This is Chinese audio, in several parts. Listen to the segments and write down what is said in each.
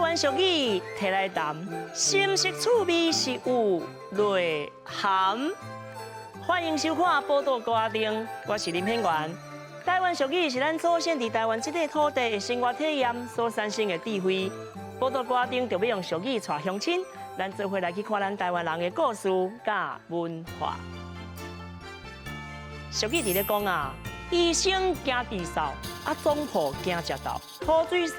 湾俗语摕来谈，心识趣味是有内涵。欢迎收看《报道歌丁》，我是林品源。台湾俗语是咱祖先伫台湾这块土地的生活体验所产生的智慧。报道歌丁就要用俗语带乡亲，咱做伙来去看咱台湾人的故事甲文化。俗语伫咧讲啊，医生惊治扫，总铺惊食豆，土水师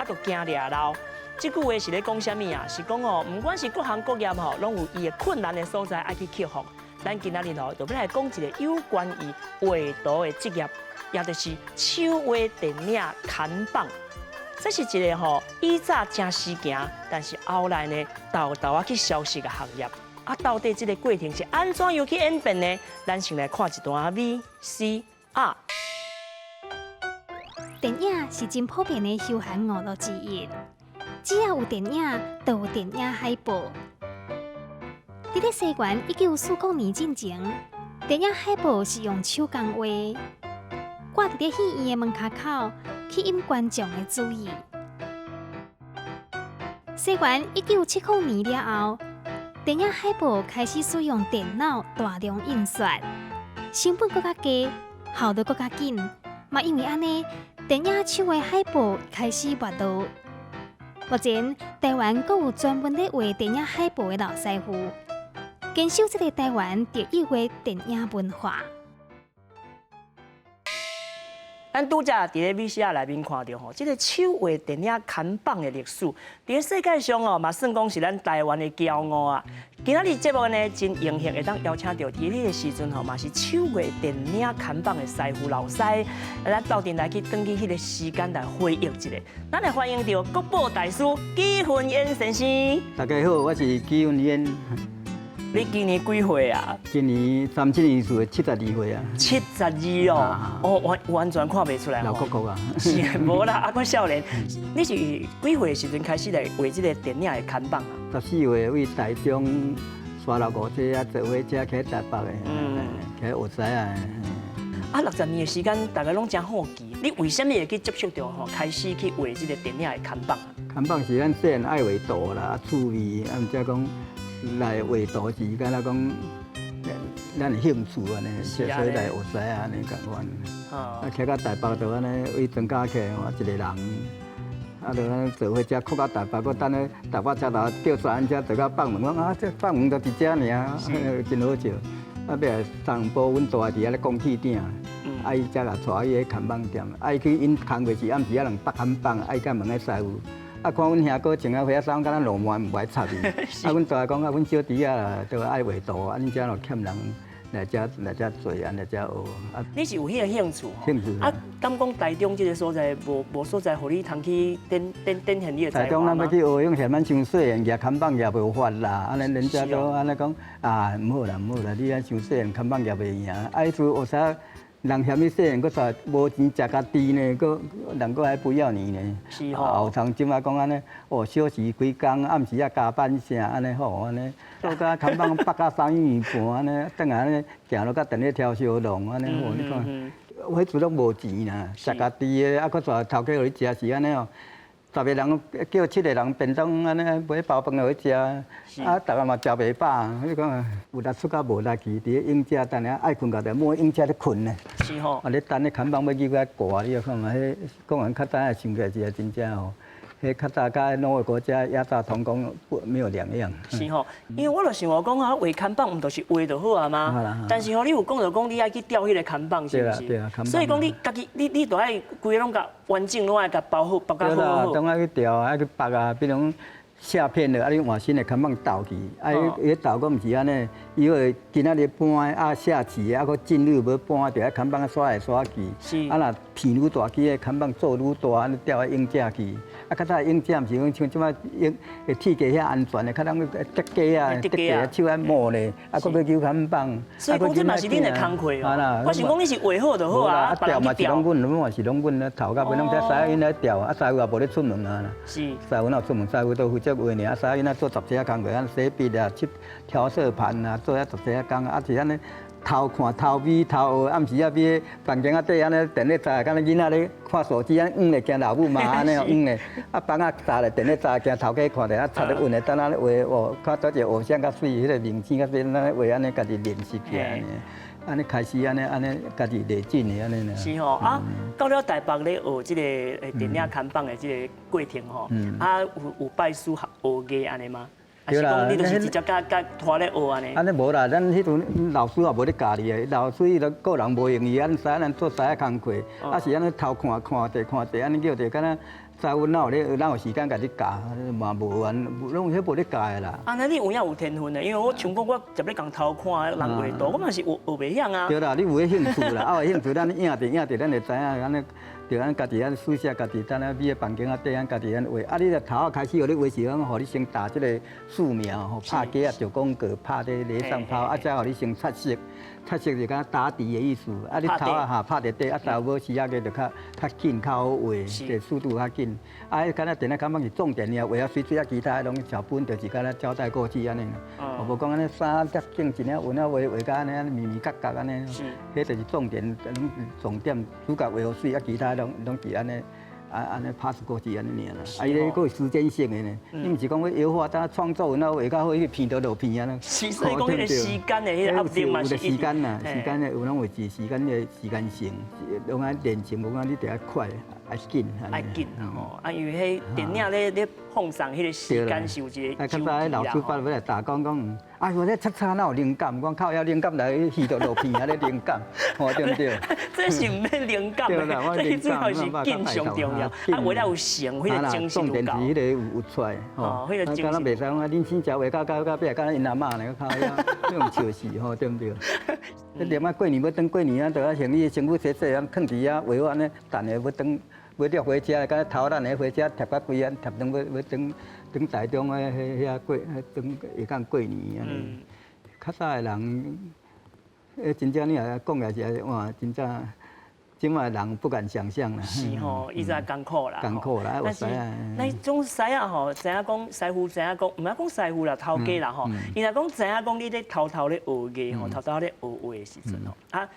就惊掠漏。这句话是咧讲啥物啊？是讲哦，不管是各行各业吼，拢有伊的困难的所在爱去克服。咱今仔日吼，就要来讲一个有关于画图的职业，也就是手画电影砍棒。这是一个吼以早真时行，但是后来呢，豆豆去消失的行业。到底这个过程是安怎样去演变呢？咱先来看一段 VCR。电影是真普遍的休闲娱乐之一。只要有电影，就有电影海报。伫咧西元1949年之前，电影海报是用手工画，挂伫咧戏院的门口口，吸引观众的注意。西元1979年了后，电影海报开始使用电脑大量印刷，成本更加低，效率更加紧。嘛因为安尼，电影手画海报开始没落。目前，台湾阁有专门咧画电影海报的老师傅，坚守这个台湾特有的电影文化。咱拄则伫咧 VCR 内面看到吼，这个手画电影砍棒的历史，伫咧世界上哦，嘛算讲是咱台湾的骄傲啊。今仔日节目呢，真荣幸会当邀请到伫迄个时阵吼，嘛是手画电影砍棒的师傅老师，咱斗阵来去登记迄个时间来回忆一下。咱来欢迎到国宝大师纪云烟先生。大家好，我是纪云烟。你今年几岁啊？今年37年岁，72岁啊。72哦，哦完全看袂出来。老国国啊。是，无啦，还阁少年。你是几岁的时阵开始来画这个电影的砍棒啊？14岁为台中沙老五街啊，做伙遮去台北的，去学师啊。60年的时间，大家拢真好奇。你为什么会去接触到吼，开始去画这个电影的砍棒啊？砍棒是咱细汉爱画图啦，趣味，毋则讲。来画图是敢若讲，咱的兴趣安尼，所以来学师安尼共款。徛到台北就安尼为庄家徛，我一个人，就安做伙遮哭到台北，佮等咧台北车头叫山车坐到放门，讲这放门就伫遮尔，真好笑。要来上埔，阮大伫遐咧公器顶，伊才来带伊去砍棒店，伊去因工课是暗时人北砍棒，甲问个师傅。看阮兄哥穿啊花衫，敢若落满唔爱插伊。阮大讲阮小弟啊，都爱画图，恁遮咯欠人来遮做，来遮学。你是有迄个兴趣吼？兴趣。敢讲台中这个所在，无所在，互你通去展现你的才华吗？台中咱要去学，用像咱伤细汉，举砍棒举袂发啦。安尼人家都安尼讲唔好啦，你安伤细汉砍棒举袂赢。爱做学啥？人嫌你细汉，佫煞无钱食家己呢，佫人佫还不要你呢。是吼。后堂即马讲安尼，小时几工，暗时啊加班啥安尼好安尼，做甲砍棒北到3点半安尼，等下安尼行落甲等咧挑小龙安尼好，你看，迄阵拢无钱啦，食家己的，akk佮煞头家互你食是安尼哦。10个人叫7个人便当安尼买包饭互伊食，大家嘛食袂饱。你讲有力出甲无力去，伫咧影遮等下爱困觉着摸影遮咧困呢。是吼。咧等咧砍棒要入来挂，你看嘛，迄讲完较早想起来是真正吼。迄较早甲农业国家亚大同工没有两样。是吼，因为我就想我讲啊，画砍棒毋就是画就好啊嘛。但是吼，你有讲就讲你爱去钓迄个砍棒，是不是？对啊，砍棒。所以讲你家己，你都爱规个拢甲完整拢爱甲包好，包甲好好。对啦，当爱去钓，爱去拔啊，比如下片的，你换新的砍棒倒去，伊倒个毋是安尼，伊会今仔日搬下市的，佫进入要搬，就爱砍棒刷来刷去。是。若片愈大机的砍棒做愈大，安尼钓啊鹰架去。较早鹰架毋是讲像即摆鹰铁架遐安全的，较当竹架啊，竹架手爱摸咧，佫要揪砍棒。所以讲这嘛是恁的工课哦。我想讲你是画好就好啊，钓嘛是拢阮，嘛是拢阮头到尾拢在师因来钓，师傅也无咧出门啊啦。是。师傅哪有出门？师傅都负责画尔，师因仔做10几工课，洗笔啊、调色盘啊，做遐10几工，是安尼偷看、偷味、偷学，暗时啊，伫房间啊底安尼电咧炸，敢若囡仔咧看手机，安咧惊老母骂安尼哦，咧，啊房啊炸咧电咧炸，惊头家看着啊，插咧稳咧，等安尼画哦，看倒一个偶像较水，迄个明星较水，咱咧画安尼家己练习起来。安尼开始安尼家己练进的安尼呢。是吼啊，到了台北咧学即个电影看榜的即个过程吼，啊有拜师学艺安尼吗？还是讲你就是直接甲拖咧学安尼？安尼无啦，咱迄阵老师也无咧教你的，老师伊都个人无用伊，安使咱做啥工课，啊是安尼偷看者，安尼叫者敢若。在阮哪有时间家己教，嘛无完，拢迄无咧教的啦。啊，那你有影有天分的，因为我像讲我直咧共偷看人画图，我嘛是学袂晓啊。对啦，你有迄兴趣啦，啊有兴趣，咱影着，咱会知影安尼。就咱家己安书写，家己等下伫个房间啊底安家己安画。啊，你头仔开始学咧画时，讲互你先打即个素描，吼，拍架啊，做广告，拍咧犁上抛，啊，再互你先擦色，擦色就敢打底的意思。啊，你头仔哈拍伫底，啊，到尾时啊个就较紧，较好画，个速度较紧。啊，敢若电脑看板是重点尔，画啊水啊其他拢小本，就是敢若交代过去安尼。无讲安尼衫只整一领，纹啊画甲安尼咪角安尼。迄就是重点，重点主角画好水，啊其他拢是安尼。安尼 pass 过去安尼尔啦，啊，伊咧个时间性的呢，你毋是讲要摇画，等创作然后画较好，伊片都落片啊。是，所以讲迄个时间的迄个压力嘛是。时间呐，时间的有拢会是时间的时间性，拢爱练成，无讲你得快，爱紧。爱紧哦，啊，因为迄电影咧放上迄个时间是有一个周期啦。啊，老师发来打讲，啊，我咧擦哪有灵感，讲靠要灵感来戏都落片啊，咧灵感，哦对不对？这是唔免灵感的，这主要是紧上重要，啊，为了有成，迄个精神有够。重点是迄个有出来，吼，迄个精神。敢若袂使讲啊，恁先食话到尾，敢若因阿嬷呢，靠呀，那种笑死吼，对不对？你连啊过年要等过年啊，都要像你身躯洗洗啊，放伫啊，画安尼，等下要等。要了回家，敢头咱下回家贴甲规安，贴等要等台中遐过，等下讲过年安尼。较早的人，真正你也讲也是哇，真正即卖人不敢想象啦。是吼，伊在艰苦啦。艰苦啦，但是那种师啊吼，知影讲师傅，知影讲，唔要讲师傅啦，头家啦吼。伊若讲知影讲你咧偷咧学艺吼，偷咧学画的时阵吼，啊，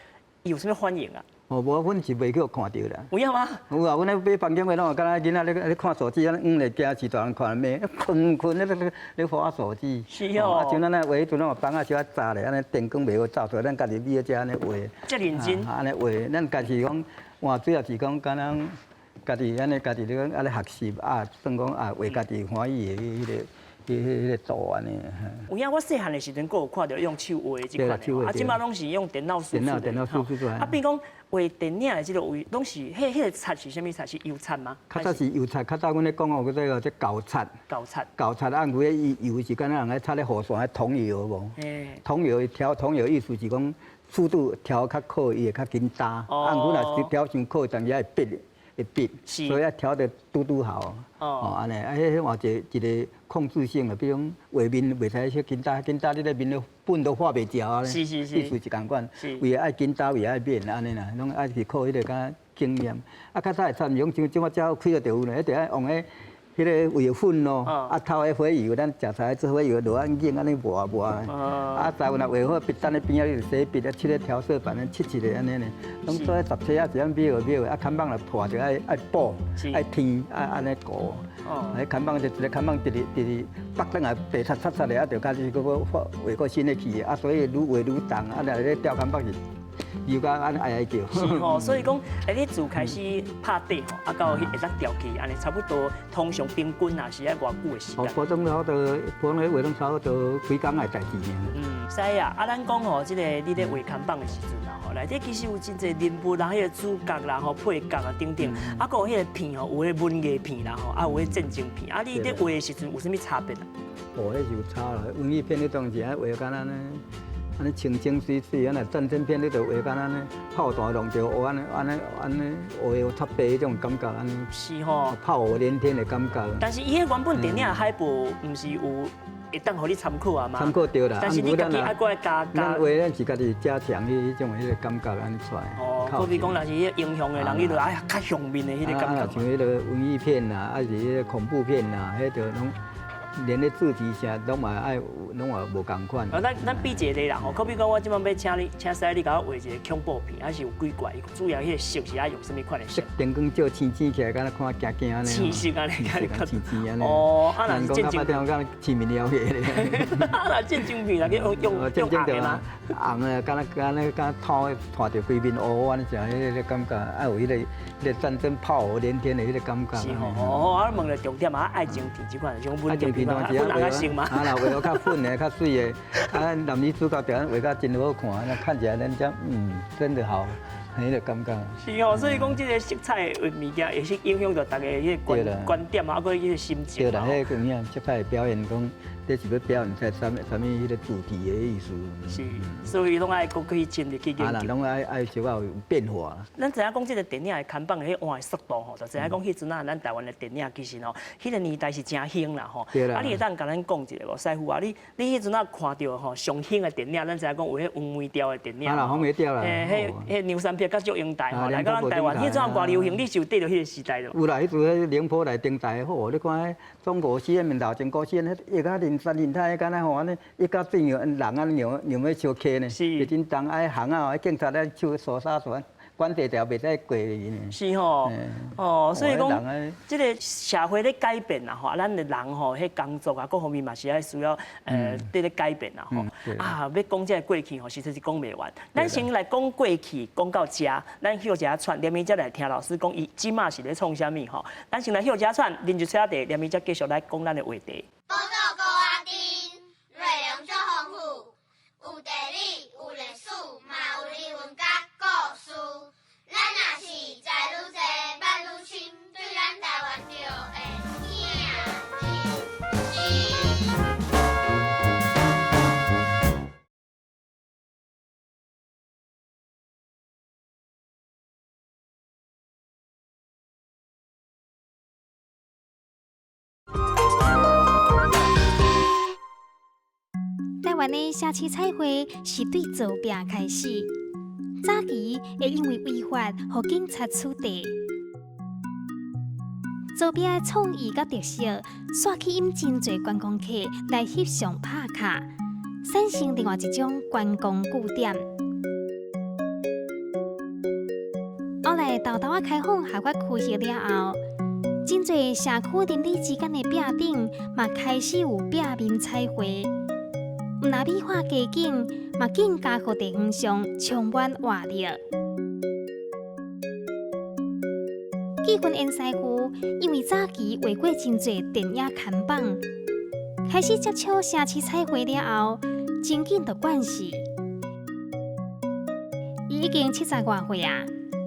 有啥物反应啊？哦，无，阮是袂去看到啦。有影吗？有啊，阮咧买房间话，拢敢若囡仔咧看手机，安咧惊是大人看咩？困咧划手机。是哦。啊，像咱咧画迄阵，拢房啊小可炸咧，安尼电光袂好照出来，咱家己买遮安尼画。遮认真。安尼画，咱家己讲换主要是讲敢若家己安尼家己咧安尼学习啊，算讲啊为家己欢喜的迄个图安尼。有影，我细汉的时阵，佫有看到用手画的这款的，啊，即摆拢是用电脑输出的。电脑输出出来。啊，比如讲画电影的这个位，拢是迄个擦是啥物擦？是油擦吗？较早是油擦，较早阮咧讲哦，嗰个即胶擦。胶擦，按佢迄油是敢若人咧擦咧雨伞迄桐油无？桐油调桐油意思是讲速度调较快，伊会较紧打。按阮若是调伤快，但也会闭，所以要调得拄好。哦，安尼，啊，迄话一个控制性的，比如画面袂使紧打，你咧面本都画袂牢啊。是，意思是共款。为爱紧打，为爱变安尼啦，拢爱是靠迄个敢经验。啊，较早会参用像即马只开了就有咧，一定爱用迄个画粉咯，啊头个火油，咱食菜做火油落安硬安尼抹，啊再有若画好，笔等咧边仔你就洗笔，啊切咧调色板，切咧安尼呢，拢做十七啊，一样秒，啊看板来破就爱补，爱添，安尼糊。迄看板就一个看板直北等下白擦咧，啊就开始佫要画个新的去，啊所以愈画愈重，啊咧吊看板是。又甲安哀叫，是吼，所以讲，你自开始拍底吼，啊到会当调起，安尼差不多，通常平均啊是爱偌久的时间？普通咧画拢差不多几工的代志尔。是啊，啊咱讲吼，即个你咧画看板的时阵啊，吼，内底其实有真侪人物啦，迄个主角啦，吼配角啊等等，啊，佮有迄个片吼，有迄文艺片啦，吼，啊有迄战争片，啊你咧画的时阵有啥物差别啊？哦，迄是有差啦，文艺片迄当时爱画敢若呢。安尼清清水水，安尼战争片你就画敢安尼炮弹弄着，安尼画有插白迄种感觉安尼。是吼。炮火连天的感觉。但是伊迄原本电影海报，毋是有会当互你参考啊嘛？参考对啦。但是你家己爱过来加。咱画咱是家己加强迄种迄个感觉安尼出来。哦，好比讲，若是迄英雄的人，伊就哎呀较上面的迄个感觉。像迄个文艺片啦，还是迄个恐怖片啦，迄就拢。连咧主持啥拢嘛爱有，拢也无共款。咱比一个例啦吼，可比讲我即摆要请师你甲我画一个恐怖片，还是有鬼怪，主要迄个色是爱用什么款的色？灯光照青起来，敢若看惊惊安尼。青色安尼，青青安尼。哦，啊那是正经片，敢若前面了迄个。啊那正经片，那去用红的吗？红的，敢若头看着规面乌安尼，像迄个感觉，爱有迄个战争炮火连天的迄个感觉。是吼，哦，啊问了重点嘛，爱情片这款种稳定片嘛，粉红较性嘛。啊，若画较粉的、较水的，啊，男女主角表演画较真好看，那看起来人家真的好，迄个感觉。是哦，所以讲这个色彩的物件也是影响到大家迄个观点啊，佮迄个心情。对啦，迄个影色彩的表演讲。这是要表现在什么迄个主题的意思？是，所以拢爱搁去深入去研究。啦，拢爱小可有变化。咱知影讲这个电影的看板的迄换的速度吼，就知影讲迄阵啊，咱台湾的电影其实吼，迄个年代是真兴啦吼。对啦。啊，你会当甲咱讲一个无，师傅啊，你迄阵啊看到吼上兴的电影，咱知影讲有迄黄梅调的电影。啊啦，黄梅调啦。迄牛山片甲祝英台吼，来到咱台湾，迄阵啊偌流行，你是有缀到迄个时代咯。有啦，迄阵迄宁波来登台好，你看迄中国戏面头前古戏，迄一家林山林太敢。吼安尼，一到变样人安尼样要相客呢，是真重爱行啊，警察咧手扫沙船，管地条袂使过去呢。是吼，哦，所以讲，这个社会咧改变啦吼，咱的人吼，迄工作啊，各方面嘛是爱需要伫咧改变啦吼。啊，要讲这个过去吼，实在是讲袂完。咱先来讲过去，讲到遮，咱休一下串，连面再来听老师讲，伊即马是咧创啥物吼？咱先来休一下串，啉一撮茶，连面再继续来讲咱的话题。内容足丰富，有地理，有历史，嘛有人文甲故事。咱若是知愈多，捌愈深，对咱台湾就会台湾的社区彩绘是对造病开始，早期会因为违法，互警察处罚。造病的创意甲特色，刷起引真侪观光客来翕相拍卡，产生另外一种观光据点。后来豆豆开放校园区域了后，真侪社区邻里之间的壁顶嘛开始有壁面彩绘。毋但美化街景，嘛更加互地方上充满活力。基群沿西区因为早期画过真侪电影看板，开始接触社区彩绘了后，真紧就惯势。伊已经70外岁啊，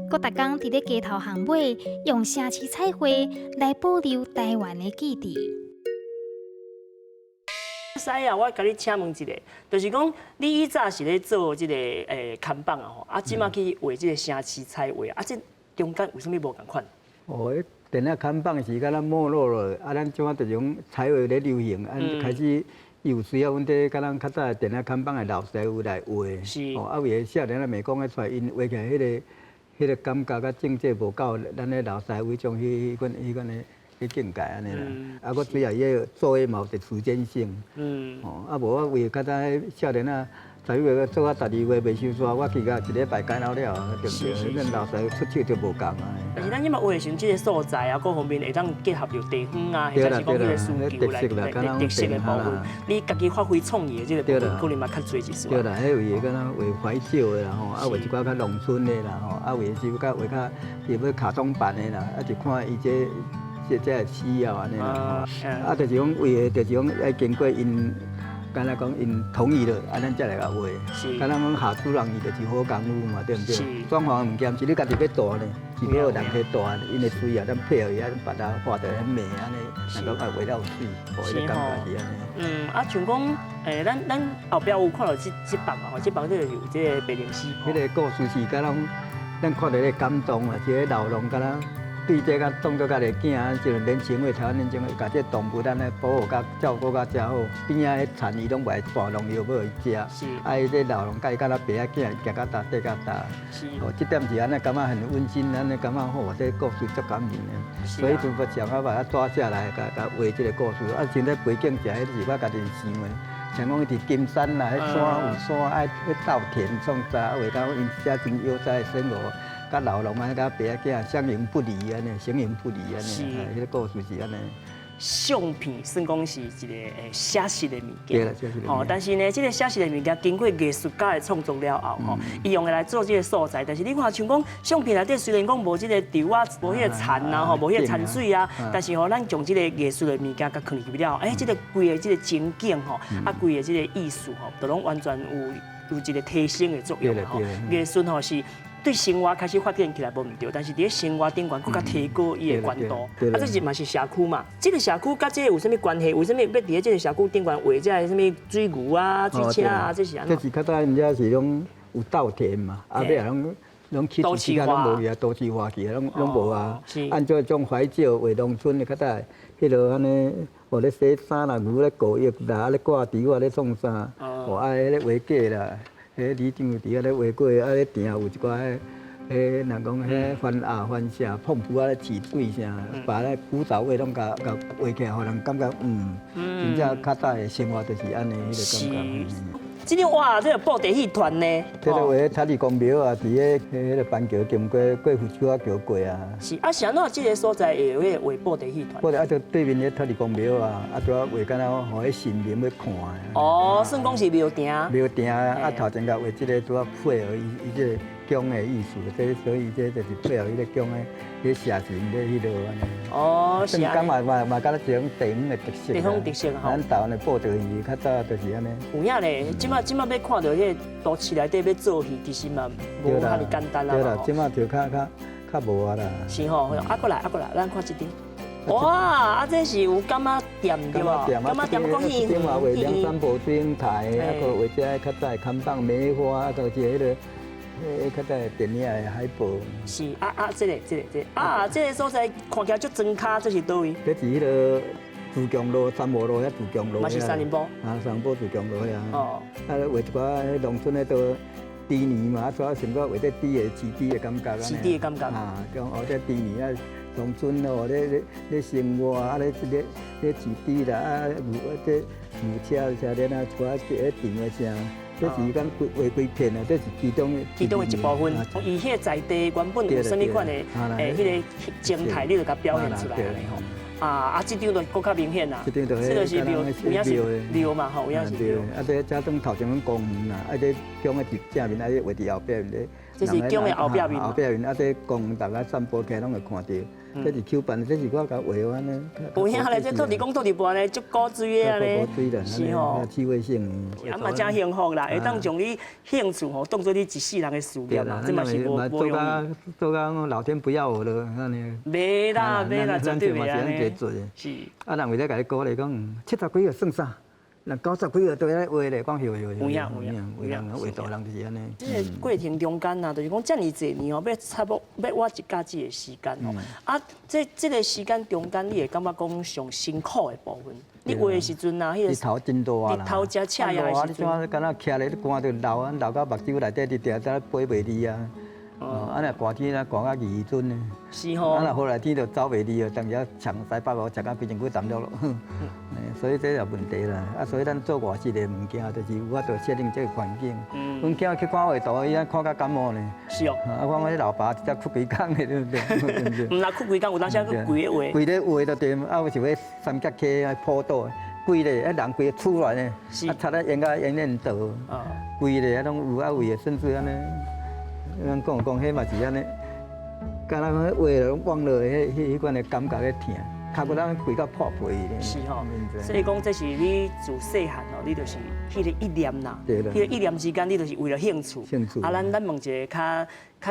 佮逐工伫咧街头巷尾用社区彩绘来保留台湾的记忆。师啊，我甲你请问一下，就是讲你以早是咧做即个看板啊吼，啊，即马去画即个城市彩绘啊，这中间有啥物无共款？哦，电影看板是敢若没落了，啊，咱即马就种彩绘咧流行，啊，开始有需要阮伫甲咱较早电影看板的老师傅来画。是。哦，啊，为少年仔袂讲咧出来，因画起来迄个感觉甲境界无够，咱咧老师傅种迄款的。去境界安尼啦，啊，我主要伊个做诶嘛有一个时间性，哦，啊无我为较早少年啊，11月做到12月袂收煞，我去甲一礼拜干了了，对不对？咱老师出手就无共啊。但是咱即马画时即个素材啊，各方面会当结合着地方啊，或者是讲迄个需求来特色的部分，你家己发挥创意的即个部分，可能嘛较侪一丝。对啦，迄为个咱画怀旧的啦吼，啊画一寡较农村的啦吼，啊画是较画较又要卡通版的啦，啊就看伊这。这需要安尼啦，啊，就是讲为的，就是讲要经过因，敢若讲因同意了，啊，咱才来甲画。是。敢若讲下主人伊就是好功夫嘛，对不对？是。装潢物件是你家己要大呢，是要有人去大，因为需要咱配合伊，咱把它画得很美安尼，能够爱画到水，我迄个感觉是安尼。啊，像讲咱后壁有看到这房嘛，吼，这房就有这个白灵溪。迄个故事是敢若咱看到咧感动啊，即个老农敢若。对这个当作家己囝，就年轻的台湾年轻的，把这动物咱来保护甲照顾甲真好。边仔迄田伊拢卖大农药要伊食，啊，伊这老农甲伊甲咱爸仔囝行到搭底到搭。哦，这点是安尼感觉很温馨，安尼感觉好，这故事足感人的。所以就不想要把它抓下来，甲画这个故事。啊，现在背景是迄是我家己想的。像讲伫金山啦，迄山有山，爱去稻田种啥，画到因写真悠哉的生活。甲老农啊，甲爸仔囝相迎不离安尼，形影不离安尼，迄个故事是安尼。相片算讲是一个写实的物件，对啦，写实的。哦，但是呢，这个写实的物件经过艺术家的创作了后，吼，伊用来做这个素材。但是你看，像讲相片内底虽然讲无这个稻啊，无迄个田啊，吼，无迄个田水啊，但是吼，咱将这个艺术的物件甲放入去了，这个规个这个情景吼，啊，规个这个艺术吼，都拢完全有一个提升的作用吼。艺术吼是。对生活开始发展起来无唔对，但是伫生活顶悬更加提高伊的关度。啊，这是嘛是社区嘛？这个社区甲这个有啥物关系？为什么要伫这个社区顶悬画这啥物水牛啊、水车啊？这是安怎？这是较早因遮是拢有稻田嘛，啊，尾啊拢起厝起啊，拢无去啊，都市化去啊，拢无啊。按照种怀旧为农村的较早，迄落安尼，我咧洗衫啦，牛咧过叶啦，咧挂稻啊，咧种啥？哦，啊，咧画架啦。迄里长伫遐咧画过，啊咧埕有一寡迄若讲迄番鸭、番蛇、碰扑啊咧饲水啥，把咧古早味拢甲画起来，互人感觉真正较早的生活就是安尼迄个感觉。这个哇，这个布袋戏团呢？这个画塔里公庙啊，伫迄板桥经过富手啊桥过啊。是啊，像那这个所在会有画布袋戏团。布袋啊，就对面迄塔里公庙啊，啊，主要画敢若互迄神明要看的。哦，算讲是庙埕。庙埕啊，头前甲画这个主要配合伊这个宫的艺术，所以这就是配合迄个宫的迄社神的迄落安尼。哦，是啊。嘛，敢若一种地方的特色。地方特色吼。咱台湾的布袋戏较早就是安尼。有影咧，即马要看到迄个都市内底要做戏，其实嘛无遐尼简单啦。对啦，即马就较无啊啦。是吼，过来，咱看这点。哇，啊，这是有柑仔店对吧？柑仔店讲戏。顶嘛画梁山伯祝英台，啊，个画这较早看板梅花，啊，个是迄个。较早电影的海报。是这个所在看起来足庄卡，这是倒位？这是迄个自强路、三毛路遐自强路。嘛是三林坡。啊，三林坡自强路遐。哦。啊，画一寡迄农村迄都猪年嘛，啊，主要想讲画这猪的饲猪的感觉啊。饲猪的感觉。啊，讲哦，这猪年啊，农村哦，咧生活啊，咧饲猪啦，啊，牛车咧那出啊，这田的声。这是讲画规片啊，这是其中的一部分。伊迄个在地原本有啥物款的迄个静态，你就甲表现出来吼。啊，这张就更较明显啦。这就是庙，有影是庙嘛吼，有影是庙。啊，这加种头前种公园啦，啊，这宫的正面，啊，这画伫后壁面咧。这是宫的后壁面。后壁面啊，这公园大家散步起来拢会看到。这是手办，这是我甲画安尼。有影咧，这土地公土地婆咧，足古锥的安尼。是吼。趣味性。啊嘛真幸福啦，会当将你兴趣吼当做你一世人的事业嘛，这嘛是无容易。做到老天不要我了，安尼。袂啦，绝对袂安尼。是。啊，人为了甲你鼓励讲，70几个算啥？人90几个都在画咧，讲有影，画大人就是安尼。这个过程中间呐，就是讲遮尔济年哦，要差不要我一家子的时间哦。啊，这个时间中间，你会感觉讲上辛苦的部分。你画的时阵啊，迄个日头真大啦，日头真赤呀的时阵。啊，你敢若徛咧，你汗就流到目睭内底，你定定飞袂离啊。哦，啊，若寒天啊，寒到2吨呢。是吼。啊，若雨来天就走袂离哦，当时长西北哦，食到规身躯淡了咯。所以这也问题啦。啊，所以咱做外事的物件，就是有法度适应这个环境。阮囝去看画图，伊啊看到感冒呢。是哦。啊，我老爸一只哭规工的，对不对？唔啦，哭规工，有当时去跪咧画。跪咧画就对，啊，有时要三角溪啊坡道，跪咧，啊人跪出来呢，啊擦咧沿个沿沿道，跪咧啊拢有啊位的，甚至安尼。咱讲，迄嘛是安尼，敢若讲画了忘了迄款的感觉咧疼，脚骨咱跪到破皮咧。是吼，所以讲这是你自细汉哦，你就是迄个意念啦，迄个意念之间，你就是为了兴趣。兴趣。啊，咱问一个较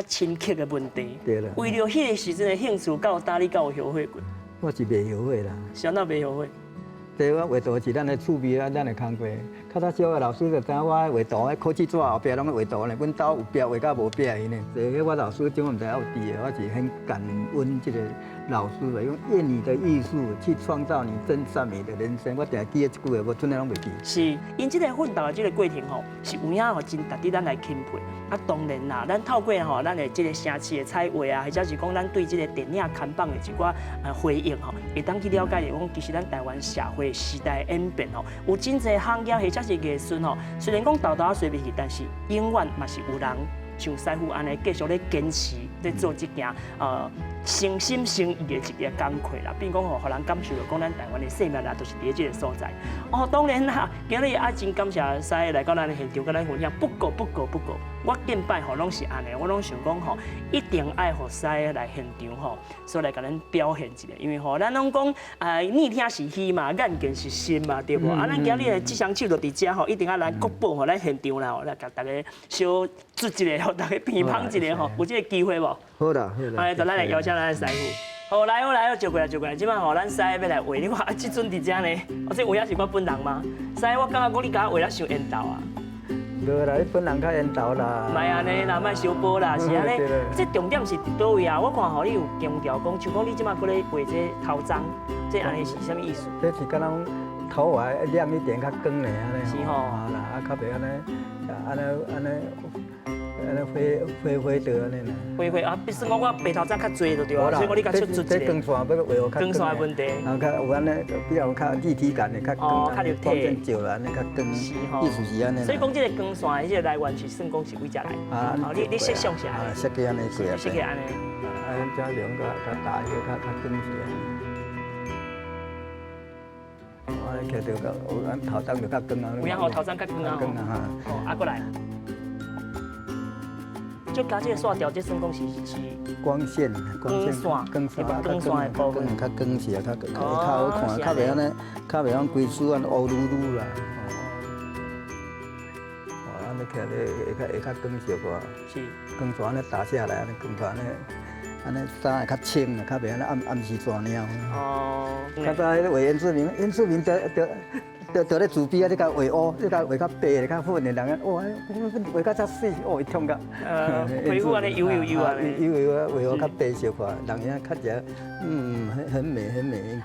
深刻的问题。对啦。为了迄个时阵的兴趣，到今你有后悔过？我是袂后悔啦。啥那袂后悔？这我画图是咱的趣味啊，咱的工课。较早小的老师就知影我画图的考试纸后壁拢画图呢，阮兜有壁画甲无壁的呢。这我老师怎么唔知有伫的？我是很感恩这个老师的，用业你的艺术去创造你真善美的人生。我定记得这句话，我真的拢袂记。是，因这个奋斗的这个过程吼，是有影吼真值得咱来钦佩。啊，当然啦，咱透过吼咱的这个城市的彩绘啊，或者是讲咱对这个电影看板的一寡回应吼，会当去了解着讲，其实咱台湾社会时代的演变吼，有真侪行业或者是艺术吼，虽然讲豆豆啊随便去，但是永远嘛是有人像师傅安尼继续咧坚持咧做这件诚心诚意的一个工课啦，比如讲吼，互人感受到讲咱台湾的生命力都是伫这个所在。哦，当然啦，今日也真感谢师来到咱的现场，跟咱分享。不过，我近摆吼拢是安尼，我拢想讲吼，一定爱互师来现场吼，所以来甲咱表现一下。因为吼，咱拢讲耳听是耳嘛，眼见是心嘛，对无？啊，咱今日的这双手就伫遮吼，一定要来国宝吼，咱现场啦吼，来甲大家小做一个，互大家评判一个吼，有这个机会无？好啦。哎，就咱来邀请咱的师傅。好，来，招过来。即摆吼，咱师要来画，你看啊，即阵伫遮呢，这画也是我本人吗？师，我感觉讲你甲我画了伤缘投啊。无啦，你本人较缘投啦。莫安尼啦，莫小波啦，是安尼。这重点是伫倒位啊？我看吼，你有强调讲，像讲你即摆搁咧画这头章，这安尼是啥物意思？这是敢若头发亮一点，较光嘞安尼。是吼。啊啦，啊较袂安尼灰的安尼啦。灰啊，必须讲我白头章较侪就对啊，所以我你甲出一个。这光线要画较光线的问题。然后较有安尼，比较较立体感的，较光，较立体。光线照了安尼较光。是吼。意思是安尼。所以讲这个光线的这个来源是算讲是为遮来。啊，你设想下。设计安尼做啊。设计安尼。遮量较大一个，较光一点。我摕到个，咱头章就较光啊。有影吼，头章较光啊。光啊哈。哦，啊，过来。就加这个线条，这算讲是光线的部分。较光是啊，较好看，较袂安尼，较袂讲规丝安乌噜噜啦。哦，安尼起来会较光些个。是。光线安尼打下来，安尼光线安尼衫会较清啊，较袂安尼暗时抓鸟。哦。较早迄画原住民就咧自闭啊！你甲画乌，你甲画较白、较粉的人，哇，画较遮水，哦，伊痛甲。皮肤安尼油啊。油啊，画较白小块，人遐较只，很美。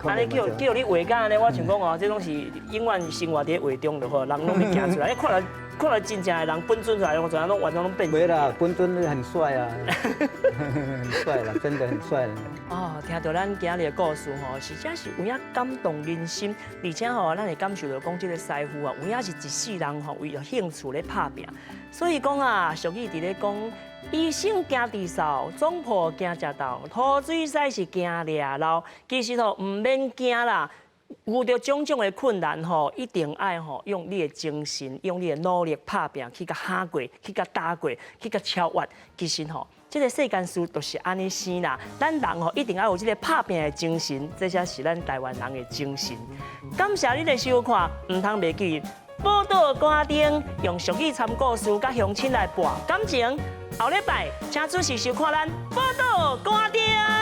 安尼叫你画甲安尼，我想讲哦，这拢是永远生活伫画中就好，人拢会行出来。看到真正的人本尊出来，我全拢完全拢变。没啦，本尊很帅啊，很帅啦，真的很帅。哦，听到咱今日的故事吼，实在是有影感动人心，而且吼，咱会感受到讲这个师傅啊，有影是一世人吼为了兴趣咧打拼。所以讲啊，俗语伫咧讲，医生惊治扫，总婆惊食豆，土水师是惊掠捞。其实吼，唔免惊啦。遇到种种的困难吼，一定爱吼用你的精神，用你的努力打拼，去甲下过，去甲打过，去甲超越。其实吼，这个世间事都是安尼生啦。咱人吼一定要有这个打拼的精神，这才是咱台湾人的精神。感谢你的收看，唔通袂记报道歌灯，用俗语参故事甲乡亲来博感情。后礼拜请准时收看咱报道歌灯。